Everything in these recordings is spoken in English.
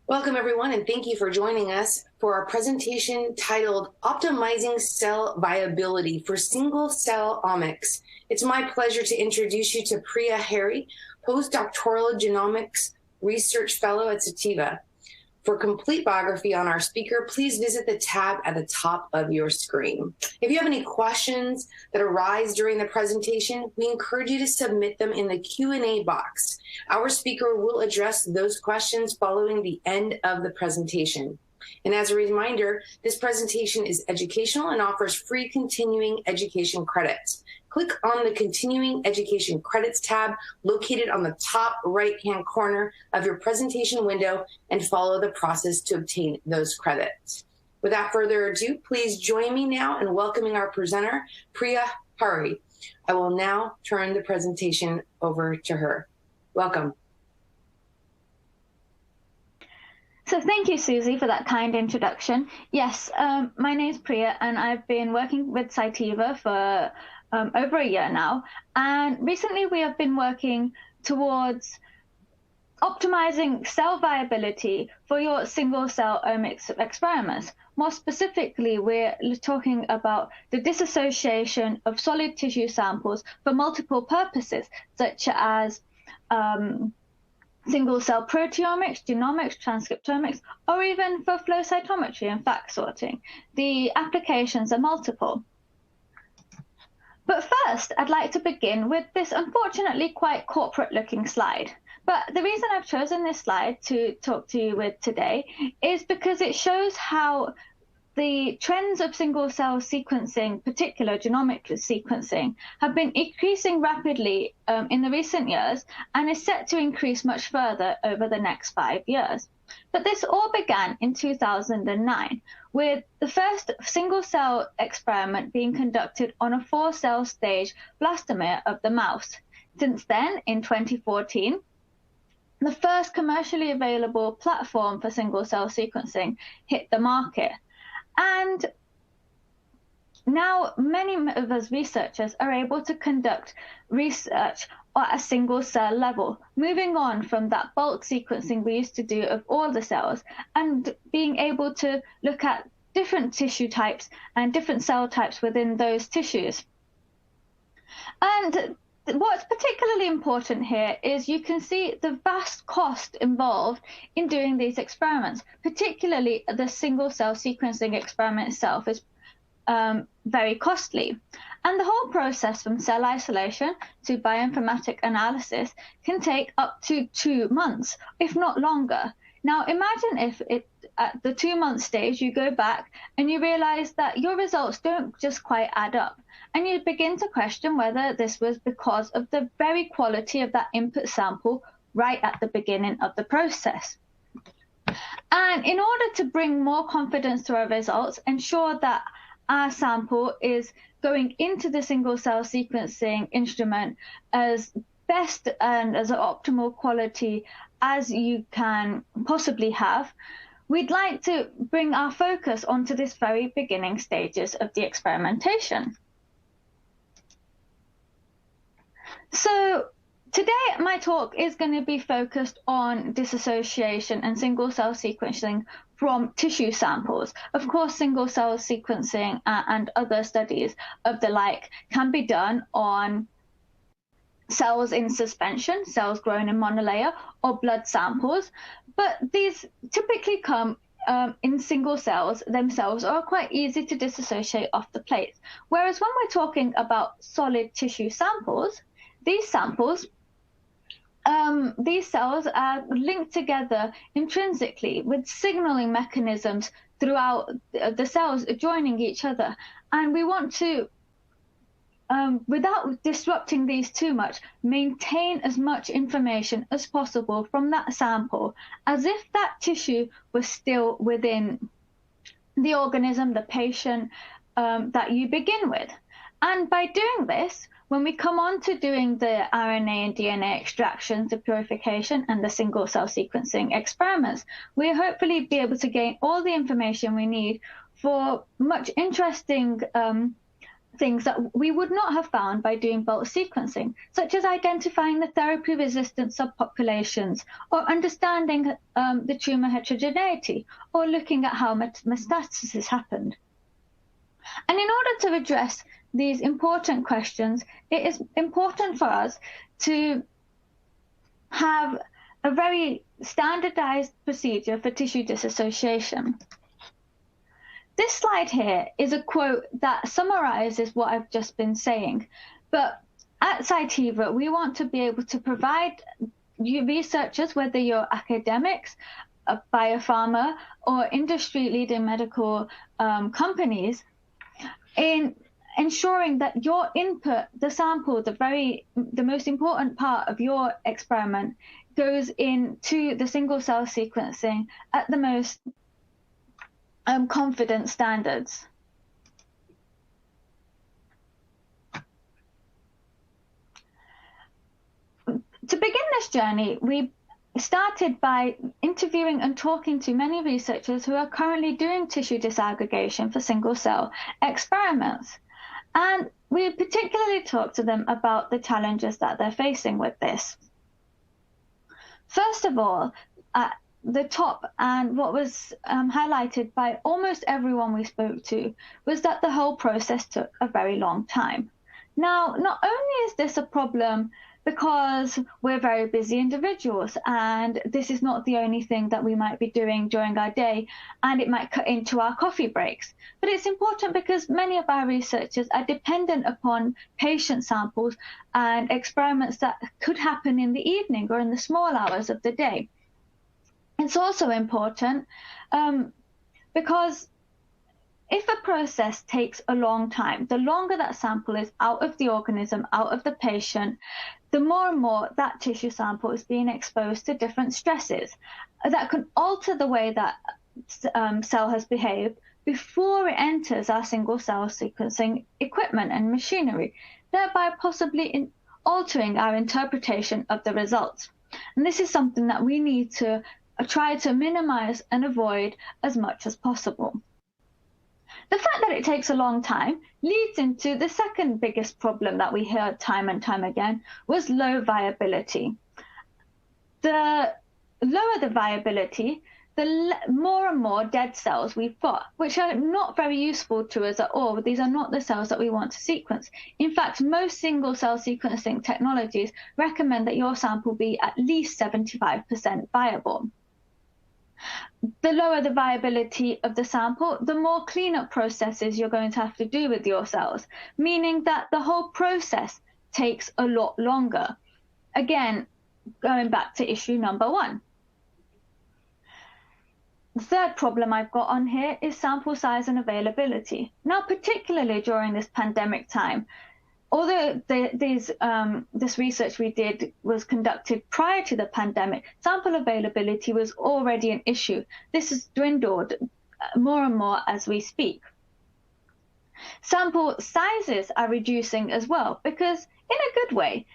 Welcome, everyone, and thank you for joining us for our presentation titled Optimizing Cell Viability for Single-Cell Omics. It's my pleasure to introduce you to Priya Hari, Postdoctoral Genomics Research Fellow at Cytiva. For complete biography on our speaker, please visit the tab at the top of your screen. If you have any questions that arise during the presentation, we encourage you to submit them in the Q&A box. Our speaker will address those questions following the end of the presentation. And as a reminder, this presentation is educational and offers free continuing education credits. Click on the Continuing Education Credits tab located on the top right-hand corner of your presentation window and follow the process to obtain those credits. Without further ado, please join me now in welcoming our presenter, Priya Hari. I will now turn the presentation over to her. Welcome. So thank you, Susie, for that kind introduction. Yes, my name is Priya, and I've been working with Cytiva for over a year now. And recently we have been working towards optimizing cell viability for your single-cell omics experiments. More specifically, we're talking about the dissociation of solid tissue samples for multiple purposes, such as single-cell proteomics, genomics, transcriptomics, or even for flow cytometry and fact sorting. The applications are multiple. But first, I'd like to begin with this unfortunately quite corporate-looking slide. But the reason I've chosen this slide to talk to you with today is because it shows how the trends of single-cell sequencing, particular genomic sequencing, have been increasing rapidly in the recent years and is set to increase much further over the next 5 years. But this all began in 2009, with the first single-cell experiment being conducted on a 4-cell stage blastomere of the mouse. Since then, in 2014, the first commercially available platform for single-cell sequencing hit the market. And now many of us researchers are able to conduct research at a single cell level, moving on from that bulk sequencing we used to do of all the cells and being able to look at different tissue types and different cell types within those tissues. And what's particularly important here is you can see the vast cost involved in doing these experiments, particularly the single cell sequencing experiment itself is very costly. And the whole process from cell isolation to bioinformatic analysis can take up to 2 months, if not longer. Now, imagine if at the 2-month stage, you go back and you realize that your results don't just quite add up. And you begin to question whether this was because of the very quality of that input sample right at the beginning of the process. And in order to bring more confidence to our results, ensure that our sample is going into the single-cell sequencing instrument as best and as optimal quality as you can possibly have, we'd like to bring our focus onto this very beginning stages of the experimentation. So today, my talk is going to be focused on dissociation and single-cell sequencing from tissue samples. Of course, single-cell sequencing and other studies of the like can be done on cells in suspension, cells grown in monolayer, or blood samples, but these typically come in single cells themselves are quite easy to dissociate off the plate. Whereas when we're talking about solid tissue samples, these cells are linked together intrinsically with signaling mechanisms throughout the cells joining each other. And we want to, without disrupting these too much, maintain as much information as possible from that sample as if that tissue was still within the organism, the patient that you begin with. And by doing this, when we come on to doing the RNA and DNA extractions, the purification, and the single-cell sequencing experiments, we'll hopefully be able to gain all the information we need for much interesting things that we would not have found by doing bulk sequencing, such as identifying the therapy-resistant subpopulations, or understanding the tumor heterogeneity, or looking at how metastasis happened. And in order to address these important questions, it is important for us to have a very standardized procedure for tissue disassociation. This slide here is a quote that summarizes what I've just been saying. But at Cytiva, we want to be able to provide you researchers, whether you're academics, biopharma, or industry-leading medical companies, in ensuring that your input, the sample, the most important part of your experiment, goes into the single-cell sequencing at the most confident standards. To begin this journey, we started by interviewing and talking to many researchers who are currently doing tissue disaggregation for single-cell experiments. And we particularly talked to them about the challenges that they're facing with this. First of all, at the top, and what was highlighted by almost everyone we spoke to, was that the whole process took a very long time. Now, not only is this a problem because we're very busy individuals, and this is not the only thing that we might be doing during our day, and it might cut into our coffee breaks. But it's important because many of our researchers are dependent upon patient samples and experiments that could happen in the evening or in the small hours of the day. It's also important because if a process takes a long time, the longer that sample is out of the organism, out of the patient, the more and more that tissue sample is being exposed to different stresses that can alter the way that cell has behaved before it enters our single-cell sequencing equipment and machinery, thereby possibly altering our interpretation of the results. And this is something that we need to try to minimize and avoid as much as possible. The fact that it takes a long time leads into the second biggest problem that we heard time and time again, was low viability. The lower the viability, the more and more dead cells we've got, which are not very useful to us at all. These are not the cells that we want to sequence. In fact, most single-cell sequencing technologies recommend that your sample be at least 75% viable. The lower the viability of the sample, the more cleanup processes you're going to have to do with your cells, meaning that the whole process takes a lot longer. Again, going back to issue number one. The third problem I've got on here is sample size and availability. Now, particularly during this pandemic time, although this research we did was conducted prior to the pandemic, sample availability was already an issue. This has dwindled more and more as we speak. Sample sizes are reducing as well because, in a good way,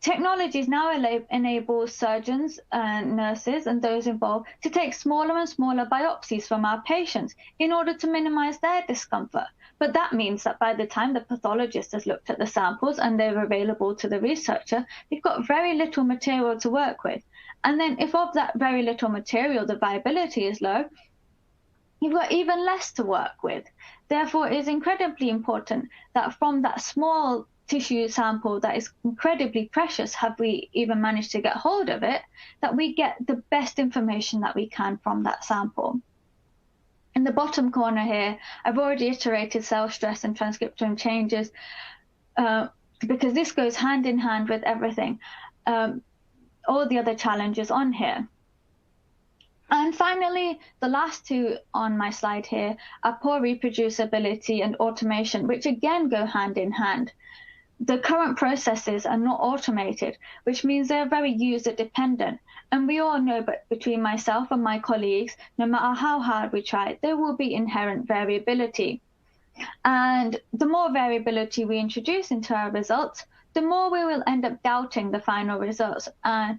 technologies now enable surgeons and nurses and those involved to take smaller and smaller biopsies from our patients in order to minimize their discomfort. But that means that by the time the pathologist has looked at the samples and they're available to the researcher, they've got very little material to work with. And then if of that very little material, the viability is low, you've got even less to work with. Therefore, it is incredibly important that from that small tissue sample that is incredibly precious, have we even managed to get hold of it, that we get the best information that we can from that sample. In the bottom corner here, I've already iterated cell stress and transcriptome changes because this goes hand in hand with everything, all the other challenges on here. And finally, the last two on my slide here are poor reproducibility and automation, which again go hand in hand. The current processes are not automated, which means they're very user dependent. And we all know, but between myself and my colleagues, no matter how hard we try, there will be inherent variability. And the more variability we introduce into our results, the more we will end up doubting the final results and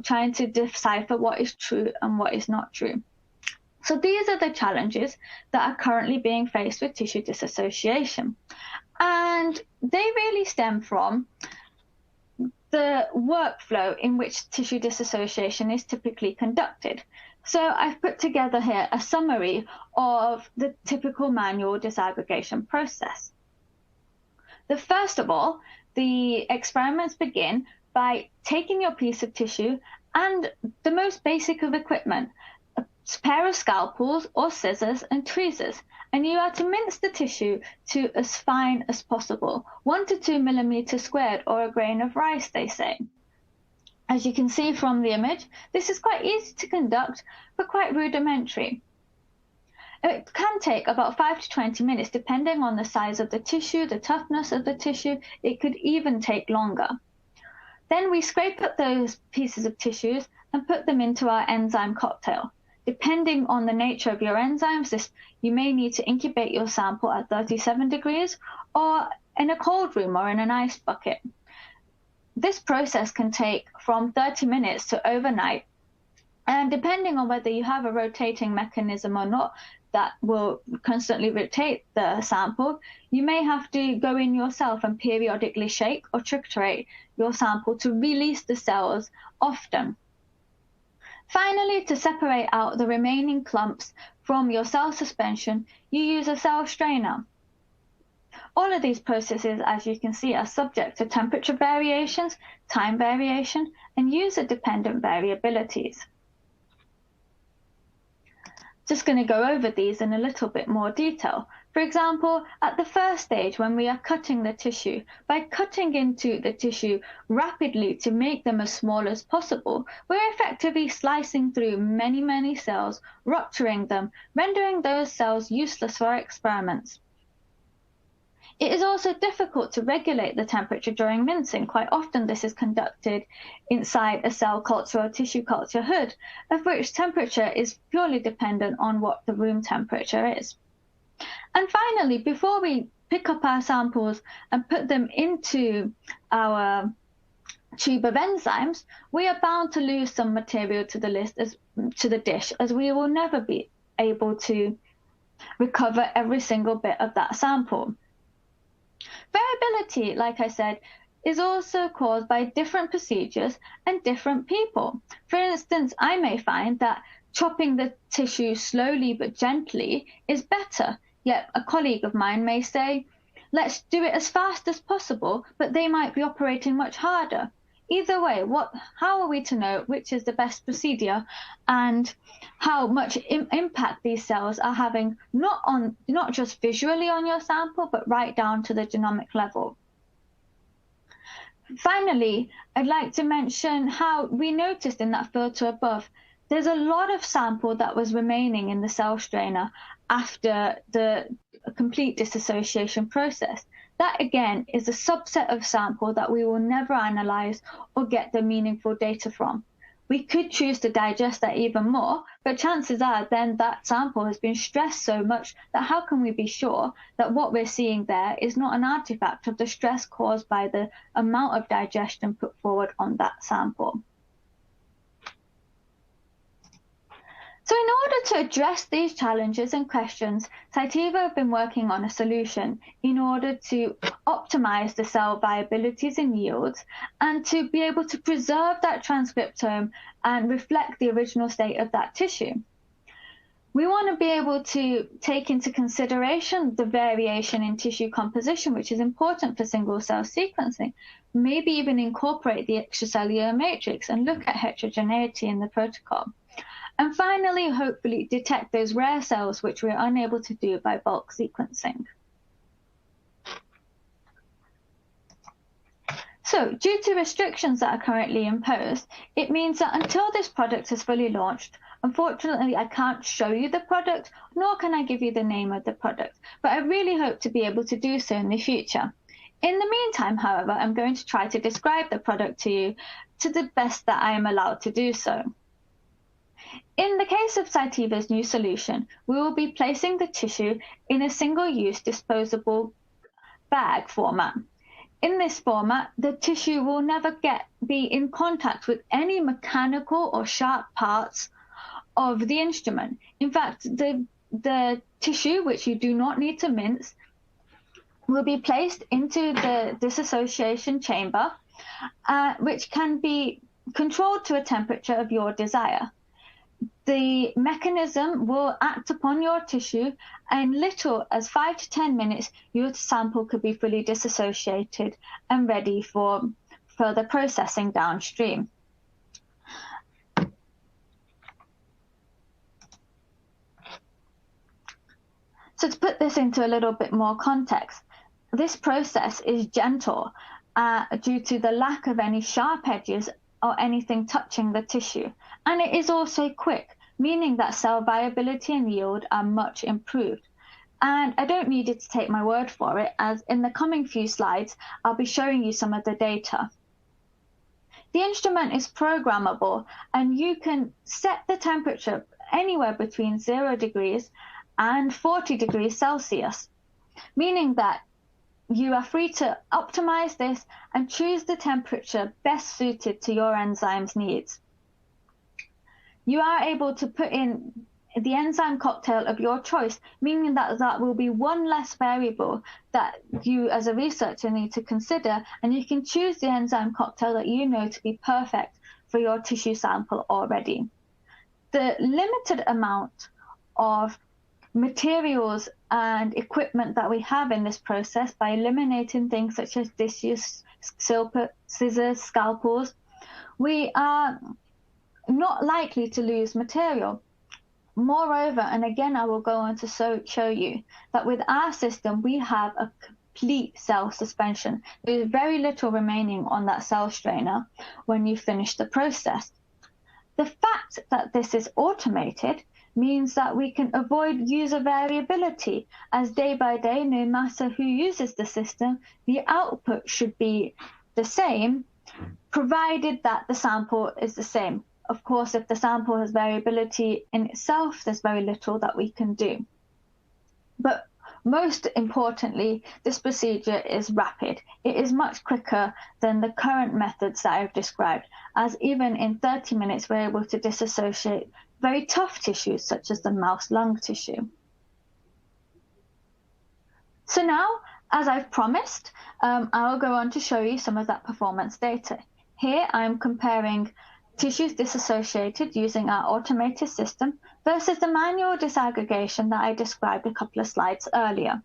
trying to decipher what is true and what is not true. So these are the challenges that are currently being faced with tissue disassociation. And they really stem from the workflow in which tissue dissociation is typically conducted. So I've put together here a summary of the typical manual disaggregation process. First of all, the experiments begin by taking your piece of tissue and the most basic of equipment, a pair of scalpels or scissors and tweezers, and you are to mince the tissue to as fine as possible, 1 to 2 millimeters squared, or a grain of rice, they say. As you can see from the image, this is quite easy to conduct, but quite rudimentary. It can take about 5 to 20 minutes, depending on the size of the tissue, the toughness of the tissue. It could even take longer. Then we scrape up those pieces of tissues and put them into our enzyme cocktail. Depending on the nature of your enzymes, you may need to incubate your sample at 37 degrees or in a cold room or in an ice bucket. This process can take from 30 minutes to overnight, and depending on whether you have a rotating mechanism or not that will constantly rotate the sample, you may have to go in yourself and periodically shake or triturate your sample to release the cells often. Finally, to separate out the remaining clumps from your cell suspension, you use a cell strainer. All of these processes, as you can see, are subject to temperature variations, time variation, and user-dependent variabilities. Just going to go over these in a little bit more detail. For example, at the first stage, when we are cutting the tissue, by cutting into the tissue rapidly to make them as small as possible, we're effectively slicing through many cells, rupturing them, rendering those cells useless for our experiments. It is also difficult to regulate the temperature during mincing. Quite often this is conducted inside a cell culture or tissue culture hood, of which temperature is purely dependent on what the room temperature is. And finally, before we pick up our samples and put them into our tube of enzymes, we are bound to lose some material to the dish, as we will never be able to recover every single bit of that sample. Variability, like I said, is also caused by different procedures and different people. For instance, I may find that chopping the tissue slowly but gently is better, yet a colleague of mine may say, let's do it as fast as possible, but they might be operating much harder. Either way, how are we to know which is the best procedure and how much impact these cells are having, not just visually on your sample, but right down to the genomic level? Finally, I'd like to mention how we noticed in that photo above, there's a lot of sample that was remaining in the cell strainer after the complete dissociation process. That, again, is a subset of sample that we will never analyze or get the meaningful data from. We could choose to digest that even more, but chances are then that sample has been stressed so much that how can we be sure that what we're seeing there is not an artifact of the stress caused by the amount of digestion put forward on that sample? So in order to address these challenges and questions, Cytiva have been working on a solution in order to optimize the cell viabilities and yields and to be able to preserve that transcriptome and reflect the original state of that tissue. We want to be able to take into consideration the variation in tissue composition, which is important for single-cell sequencing, maybe even incorporate the extracellular matrix and look at heterogeneity in the protocol. And finally, hopefully, detect those rare cells which we're unable to do by bulk sequencing. So, due to restrictions that are currently imposed, it means that until this product is fully launched, unfortunately, I can't show you the product, nor can I give you the name of the product, but I really hope to be able to do so in the future. In the meantime, however, I'm going to try to describe the product to you to the best that I am allowed to do so. In the case of Cytiva's new solution, we will be placing the tissue in a single-use disposable bag format. In this format, the tissue will never be in contact with any mechanical or sharp parts of the instrument. In fact, the tissue, which you do not need to mince, will be placed into the dissociation chamber, which can be controlled to a temperature of your desire. The mechanism will act upon your tissue, and in little as 5 to 10 minutes, your sample could be fully dissociated and ready for further processing downstream. So to put this into a little bit more context, this process is gentle due to the lack of any sharp edges or anything touching the tissue. And it is also quick, meaning that cell viability and yield are much improved. And I don't need you to take my word for it, as in the coming few slides, I'll be showing you some of the data. The instrument is programmable, and you can set the temperature anywhere between 0 degrees and 40 degrees Celsius, meaning that you are free to optimize this and choose the temperature best suited to your enzyme's needs. You are able to put in the enzyme cocktail of your choice, meaning that that will be one less variable that you as a researcher need to consider, and you can choose the enzyme cocktail that you know to be perfect for your tissue sample already. The limited amount of materials and equipment that we have in this process, by eliminating things such as dishes, scissors, scalpels, we are not likely to lose material. Moreover, and again I will go on to show you, that with our system we have a complete cell suspension. There's very little remaining on that cell strainer when you finish the process. The fact that this is automated means that we can avoid user variability, as day by day, no matter who uses the system, the output should be the same, provided that the sample is the same. Of course, if the sample has variability in itself, there's very little that we can do. But most importantly, this procedure is rapid. It is much quicker than the current methods that I've described, as even in 30 minutes, we're able to disassociate very tough tissues such as the mouse lung tissue. So now, as I've promised, I'll go on to show you some of that performance data. Here I'm comparing tissues disassociated using our automated system versus the manual disaggregation that I described a couple of slides earlier.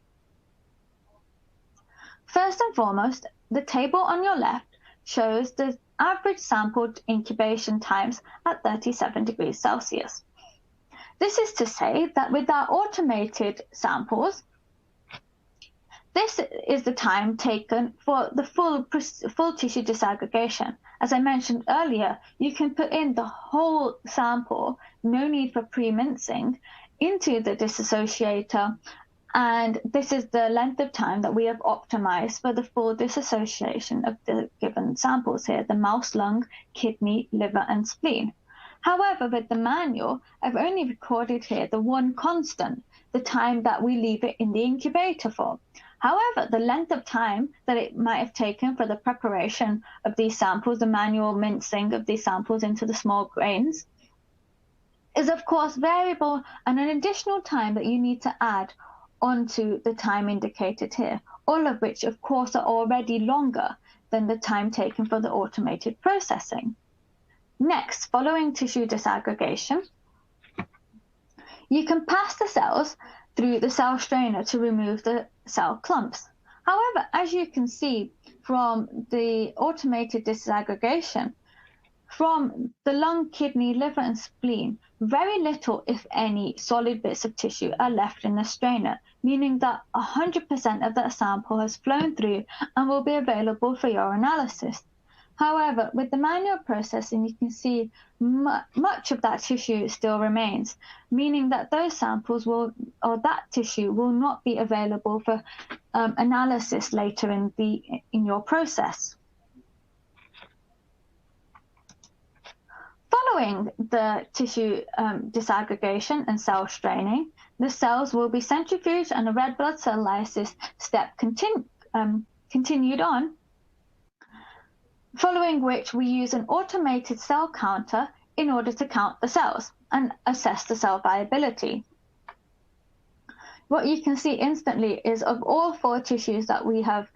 First and foremost, the table on your left shows the average sampled incubation times at 37 degrees Celsius. This is to say that with our automated samples, this is the time taken for the full tissue disaggregation. As I mentioned earlier, you can put in the whole sample, no need for pre-mincing, into the disassociator, and this is the length of time that we have optimized for the full dissociation of the given samples here, the mouse lung, kidney, liver, and spleen. However, with the manual, I've only recorded here the one constant, the time that we leave it in the incubator for. However, the length of time that it might have taken for the preparation of these samples, the manual mincing of these samples into the small grains, is of course variable, and an additional time that you need to add onto the time indicated here, all of which of course are already longer than the time taken for the automated processing. Next, following tissue disaggregation, you can pass the cells through the cell strainer to remove the cell clumps. However, as you can see from the automated disaggregation, from the lung, kidney, liver, and spleen, very little, if any, solid bits of tissue are left in the strainer, meaning that 100% of that sample has flown through and will be available for your analysis. However, with the manual processing, you can see much of that tissue still remains, meaning that those samples or that tissue will not be available for analysis later in your process. Following the tissue disaggregation and cell straining, the cells will be centrifuged and a red blood cell lysis step continued on, following which we use an automated cell counter in order to count the cells and assess the cell viability. what you can see instantly is of all 4 tissues that we have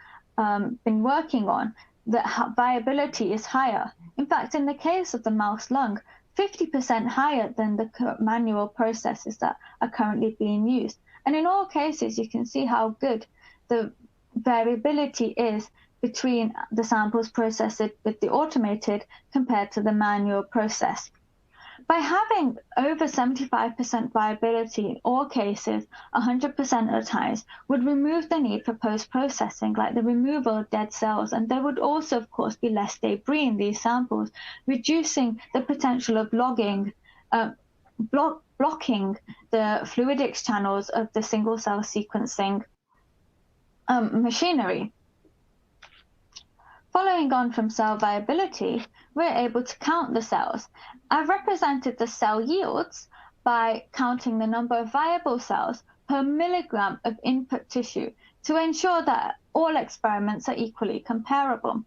been working on, the viability is higher. In fact, in the case of the mouse lung, 50% higher than the manual processes that are currently being used. And in all cases, you can see how good the variability is between the samples processed with the automated compared to the manual process. By having over 75% viability in all cases, 100% of the times, would remove the need for post-processing, like the removal of dead cells, and there would also, of course, be less debris in these samples, reducing the potential of blocking the fluidics channels of the single-cell sequencing machinery. Following on from cell viability, we're able to count the cells. I've represented the cell yields by counting the number of viable cells per milligram of input tissue to ensure that all experiments are equally comparable.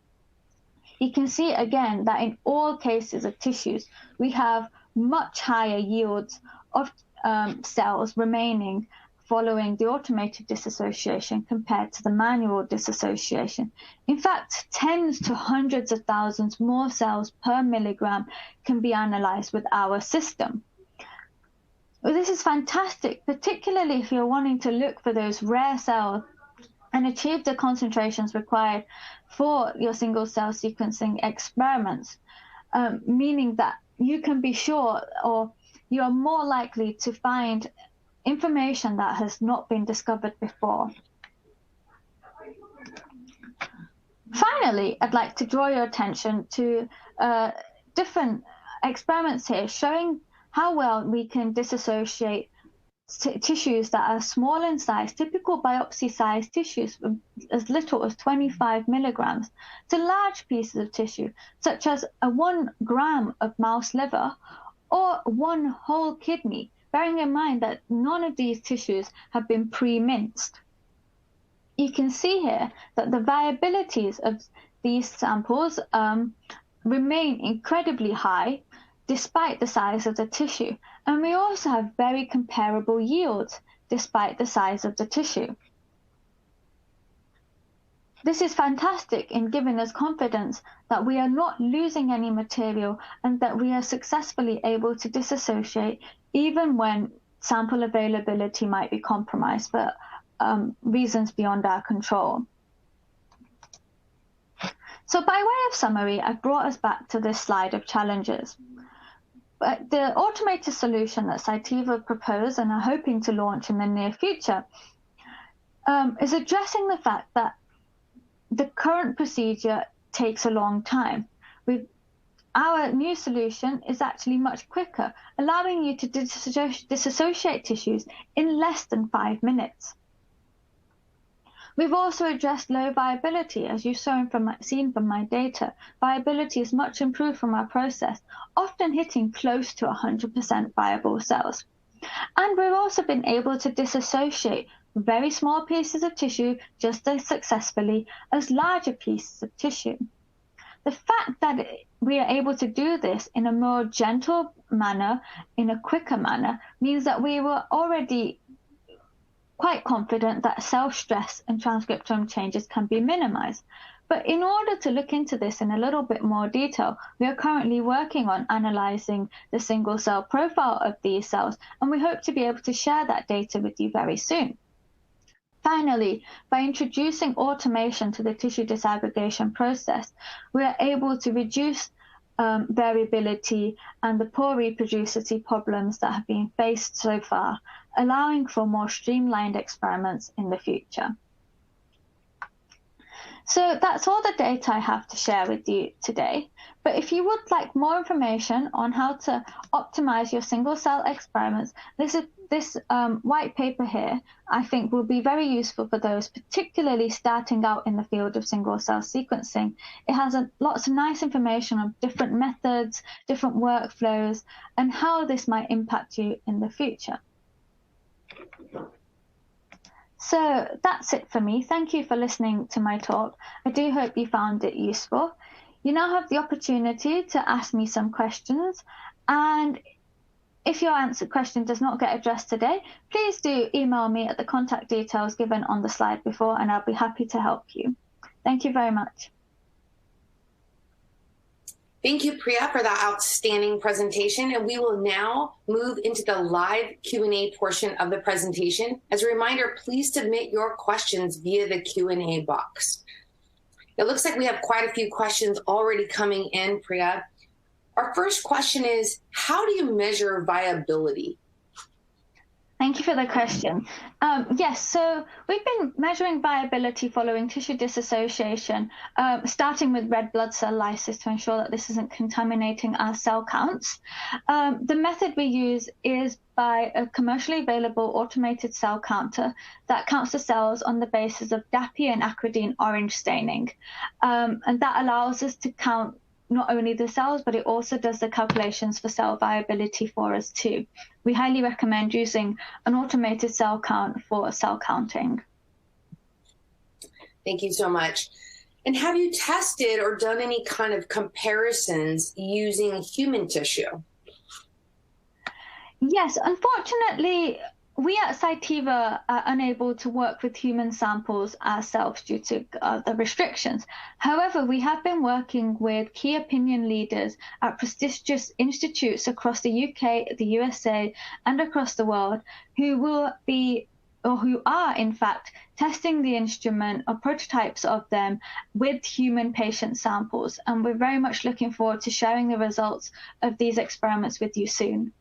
You can see again that in all cases of tissues, we have much higher yields of cells remaining following the automated dissociation compared to the manual dissociation. In fact, tens to hundreds of thousands more cells per milligram can be analyzed with our system. Well, this is fantastic, particularly if you're wanting to look for those rare cells and achieve the concentrations required for your single-cell sequencing experiments, meaning that you can be sure, or you are more likely to find information that has not been discovered before. Finally, I'd like to draw your attention to different experiments here showing how well we can disassociate tissues that are small in size, typical biopsy-sized tissues as little as 25 milligrams, to large pieces of tissue, such as 1 gram of mouse liver or 1 whole kidney, bearing in mind that none of these tissues have been pre-minced. You can see here that the viabilities of these samples remain incredibly high despite the size of the tissue, and we also have very comparable yields despite the size of the tissue. This is fantastic in giving us confidence that we are not losing any material and that we are successfully able to disassociate even when sample availability might be compromised for reasons beyond our control. So by way of summary, I've brought us back to this slide of challenges. But the automated solution that Cytiva proposed and are hoping to launch in the near future is addressing the fact that the current procedure takes a long time. Our new solution is actually much quicker, allowing you to disassociate tissues in less than 5 minutes. We've also addressed low viability. As you've seen from my data, viability is much improved from our process, often hitting close to 100% viable cells. And we've also been able to disassociate very small pieces of tissue just as successfully as larger pieces of tissue. The fact that we are able to do this in a more gentle manner, in a quicker manner, means that we were already quite confident that cell stress and transcriptome changes can be minimized. But in order to look into this in a little bit more detail, we are currently working on analyzing the single cell profile of these cells, and we hope to be able to share that data with you very soon. Finally, by introducing automation to the tissue disaggregation process, we are able to reduce variability and the poor reproducibility problems that have been faced so far, allowing for more streamlined experiments in the future. So that's all the data I have to share with you today. But if you would like more information on how to optimize your single cell experiments, this white paper here, I think, will be very useful for those particularly starting out in the field of single cell sequencing. It has lots of nice information on different methods, different workflows, and how this might impact you in the future. So that's it for me. Thank you for listening to my talk. I do hope you found it useful. You now have the opportunity to ask me some questions, and if your question does not get addressed today, please do email me at the contact details given on the slide before, and I'll be happy to help you. Thank you very much. Thank you, Priya, for that outstanding presentation. And we will now move into the live Q&A portion of the presentation. As a reminder, please submit your questions via the Q&A box. It looks like we have quite a few questions already coming in, Priya. Our first question is, how do you measure viability? Thank you for the question. Yes, so we've been measuring viability following tissue dissociation, starting with red blood cell lysis to ensure that this isn't contaminating our cell counts. The method we use is by a commercially available automated cell counter that counts the cells on the basis of DAPI and acridine orange staining. And that allows us to count not only the cells, but it also does the calculations for cell viability for us too. We highly recommend using an automated cell count for cell counting. Thank you so much. And have you tested or done any kind of comparisons using human tissue? Yes, unfortunately, we at Cytiva are unable to work with human samples ourselves due to the restrictions. However, we have been working with key opinion leaders at prestigious institutes across the UK, the USA, and across the world who will be, or who are in fact, testing the instrument or prototypes of them with human patient samples. And we're very much looking forward to sharing the results of these experiments with you soon.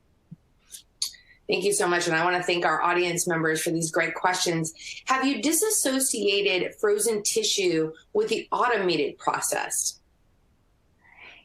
Thank you so much. And I want to thank our audience members for these great questions. Have you disassociated frozen tissue with the automated process?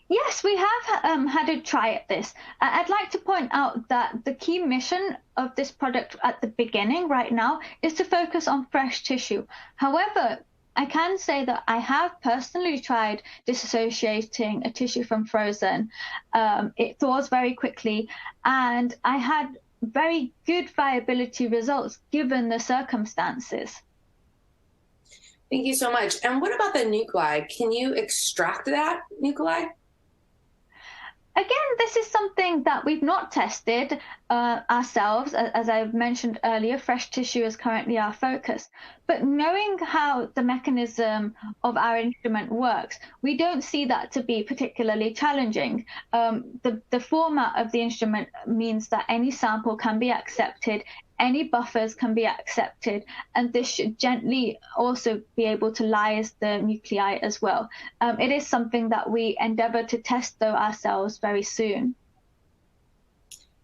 Yes, we have had a try at this. I'd like to point out that the key mission of this product at the beginning right now is to focus on fresh tissue. However, I can say that I have personally tried disassociating a tissue from frozen. It thaws very quickly, and I had very good viability results given the circumstances. Thank you so much. And what about the nuclei? Can you extract that nuclei? Again, this is something that we've not tested ourselves. As I've mentioned earlier, fresh tissue is currently our focus. But knowing how the mechanism of our instrument works, we don't see that to be particularly challenging. The format of the instrument means that any sample can be accepted, any buffers can be accepted, and this should gently also be able to lyse the nuclei as well. It is something that we endeavor to test, though, ourselves very soon.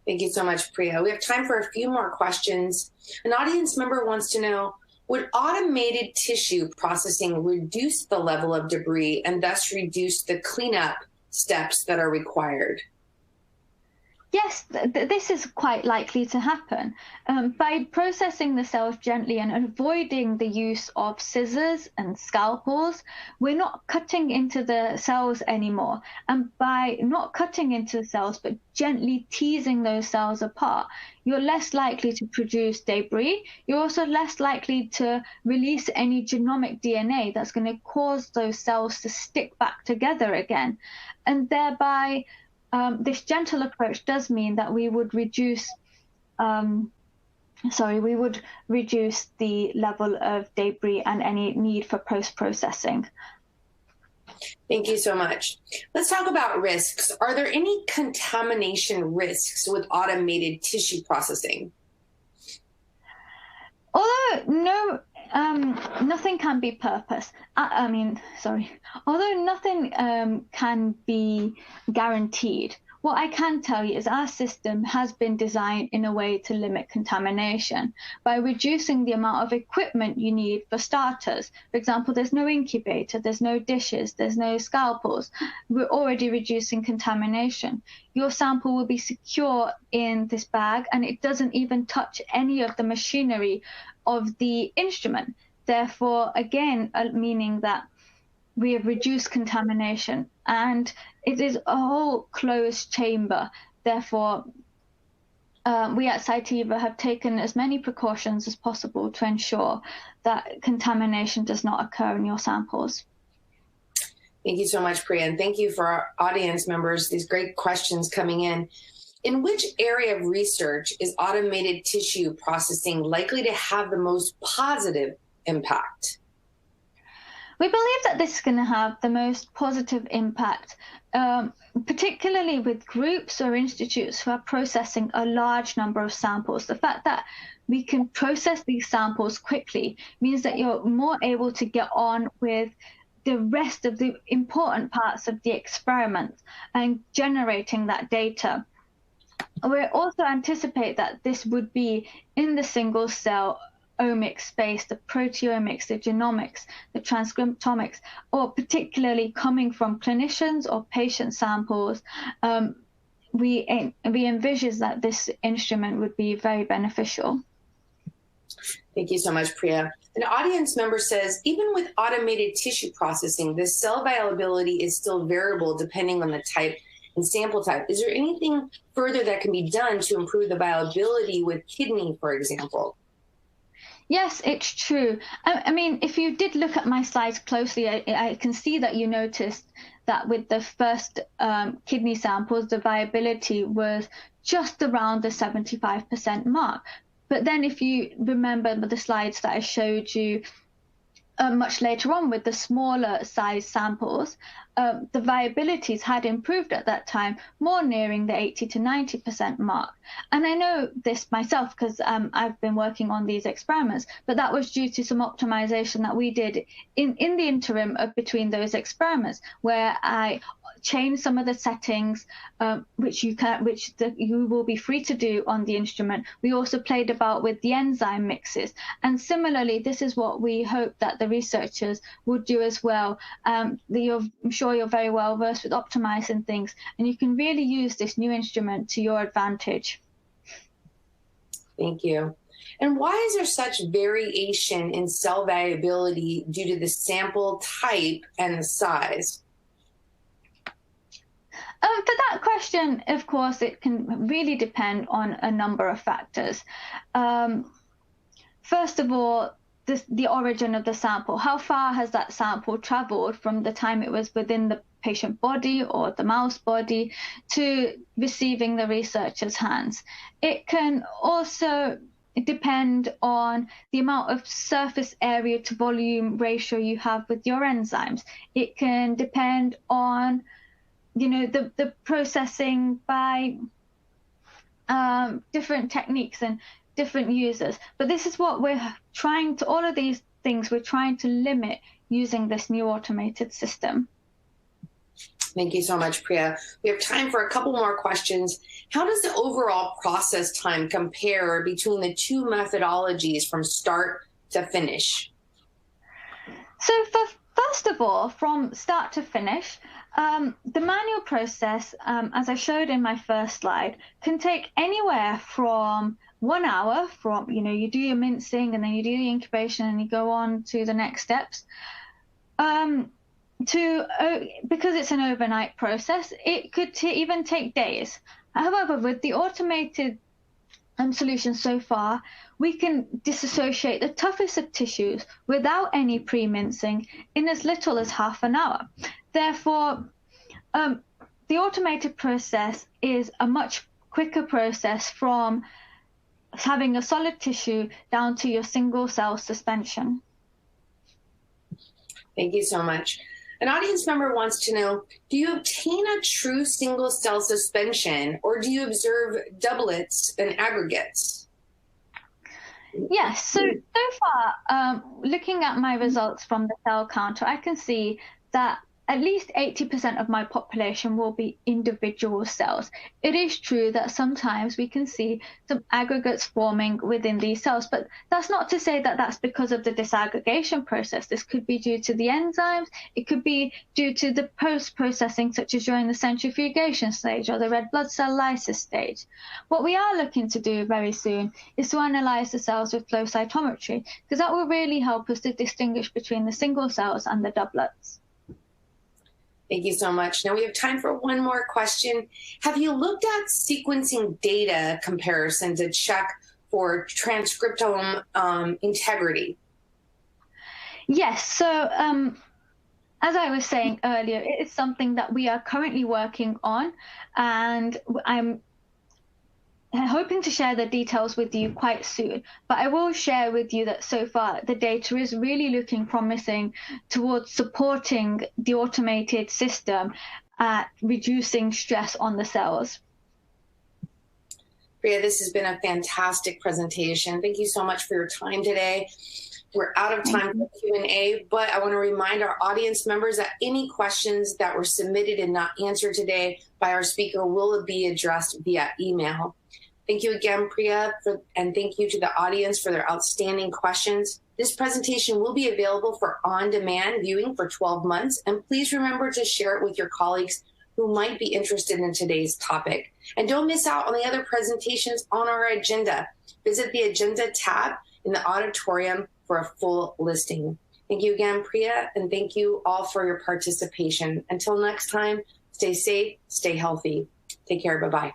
Thank you so much, Priya. We have time for a few more questions. An audience member wants to know, would automated tissue processing reduce the level of debris and thus reduce the cleanup steps that are required? Yes, this is quite likely to happen. By processing the cells gently and avoiding the use of scissors and scalpels, we're not cutting into the cells anymore. And by not cutting into the cells, but gently teasing those cells apart, you're less likely to produce debris. You're also less likely to release any genomic DNA that's going to cause those cells to stick back together again. And thereby, this gentle approach does mean that we would reduce the level of debris and any need for post-processing. Thank you so much. Let's talk about risks. Are there any contamination risks with automated tissue processing? Although nothing can be Although nothing can be guaranteed, what I can tell you is our system has been designed in a way to limit contamination by reducing the amount of equipment you need for starters. For example, there's no incubator, there's no dishes, there's no scalpels. We're already reducing contamination. Your sample will be secure in this bag, and it doesn't even touch any of the machinery of the instrument. Therefore, again, meaning that we have reduced contamination, and it is a whole closed chamber. Therefore, we at Cytiva have taken as many precautions as possible to ensure that contamination does not occur in your samples. Thank you so much, Priya, and thank you for our audience members, these great questions coming in. In which area of research is automated tissue processing likely to have the most positive impact? We believe that this is going to have the most positive impact, particularly with groups or institutes who are processing a large number of samples. The fact that we can process these samples quickly means that you're more able to get on with the rest of the important parts of the experiment and generating that data. We also anticipate that this would be in the single cell omics space, the proteomics, the genomics, the transcriptomics, or particularly coming from clinicians or patient samples. We envision that this instrument would be very beneficial. Thank you so much, Priya. An audience member says, even with automated tissue processing, the cell viability is still variable depending on the type and sample type. Is there anything further that can be done to improve the viability with kidney, for example? Yes, it's true. I mean, if you did look at my slides closely, I can see that you noticed that with the first kidney samples, the viability was just around the 75% mark. But then if you remember the slides that I showed you much later on with the smaller size samples, the viabilities had improved at that time, more nearing the 80 to 90% mark. And I know this myself because I've been working on these experiments, but that was due to some optimization that we did in the interim between those experiments, where I changed some of the settings, which you will be free to do on the instrument. We also played about with the enzyme mixes. And similarly, this is what we hope that the researchers would do as well. I'm sure you're very well versed with optimizing things, and you can really use this new instrument to your advantage. Thank you. And why is there such variation in cell viability due to the sample type and the size? For that question, of course, it can really depend on a number of factors. First of all, the origin of the sample. How far has that sample traveled from the time it was within the patient body or the mouse body to receiving the researcher's hands? It can also depend on the amount of surface area to volume ratio you have with your enzymes. It can depend on the processing by different techniques and different users. But this is what we're trying to, all of these things we're trying to limit using this new automated system. Thank you so much, Priya. We have time for a couple more questions. How does the overall process time compare between the two methodologies from start to finish? So first of all, from start to finish, the manual process, as I showed in my first slide, can take anywhere from 1 hour from, you do your mincing and then you do the incubation and you go on to the next steps. Because it's an overnight process, it could even take days. However, with the automated solution so far, we can disassociate the toughest of tissues without any pre-mincing in as little as half an hour. Therefore, the automated process is a much quicker process from having a solid tissue down to your single cell suspension. Thank you so much. An audience member wants to know, do you obtain a true single cell suspension or do you observe doublets and aggregates? Yes, so far, looking at my results from the cell counter, I can see that at least 80% of my population will be individual cells. It is true that sometimes we can see some aggregates forming within these cells, but that's not to say that that's because of the disaggregation process. This could be due to the enzymes. It could be due to the post-processing, such as during the centrifugation stage or the red blood cell lysis stage. What we are looking to do very soon is to analyze the cells with flow cytometry, because that will really help us to distinguish between the single cells and the doublets. Thank you so much. Now we have time for one more question. Have you looked at sequencing data comparison to check for transcriptome integrity? Yes. So as I was saying earlier, it is something that we are currently working on, and I'm hoping to share the details with you quite soon, but I will share with you that so far the data is really looking promising towards supporting the automated system at reducing stress on the cells. Priya, this has been a fantastic presentation. Thank you so much for your time today. We're out of time for Q&A, but I want to remind our audience members that any questions that were submitted and not answered today by our speaker will be addressed via email. Thank you again, Priya, and thank you to the audience for their outstanding questions. This presentation will be available for on-demand viewing for 12 months, and please remember to share it with your colleagues who might be interested in today's topic. And don't miss out on the other presentations on our agenda. Visit the agenda tab in the auditorium for a full listing. Thank you again, Priya, and thank you all for your participation. Until next time, stay safe, stay healthy. Take care, bye-bye.